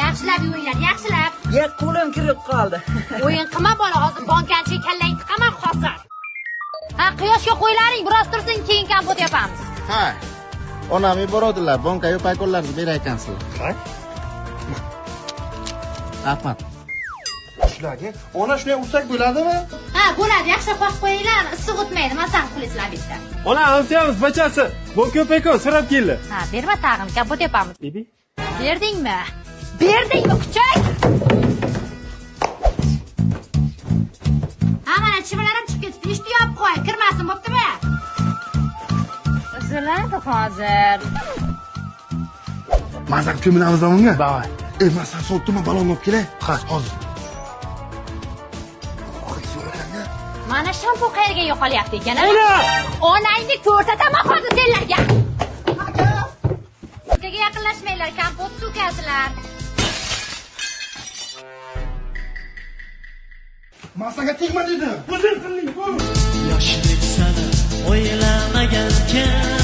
Yaxshilab yuvinglar, yaxshilab. Ya qo'lim kirib qoldi. O'yin qilma bola, hozir bankanchiga kallang tiqaman hozir. Ha, quyoshga qo'ylaring, biroz tursin, keyin kompot yapamiz. Ha. Onam yuboradilar, bankaga paykollarni berar ekansizlar. Ha? Rahmat. Shularga ona shunday ursak bo'ladimi? Ha, bo'ladi, yaxshi qo'shib qo'yinglar, issiq o'tmaydi, masan qilasizlar bitta. Ona, ansiyamiz bachasi. Banka payko sirab keldi. Ha, berma tag'in, kompot yapamiz. Bibi. Berdingmi? Berdingmi, kuchak? Ha, mana chivalarim chiqib ketibdi. Eshitib yopib qo'y, kirmasin, bo'ptimi? Uziladi hozir. Mazak ko'minamiz bunga. Davay. Masan so'tdimi balon olib kelay? Ha, hozir. Mana shampu qayerga yo'qolyapti ekan? Onangni ko'rsataman hozir senlarga. Sizga yaqinlashmanglar, kompot to'kasizlar. Masaga tegma dedim. O'zing qilding. Yoshlik sani o'ylamagankan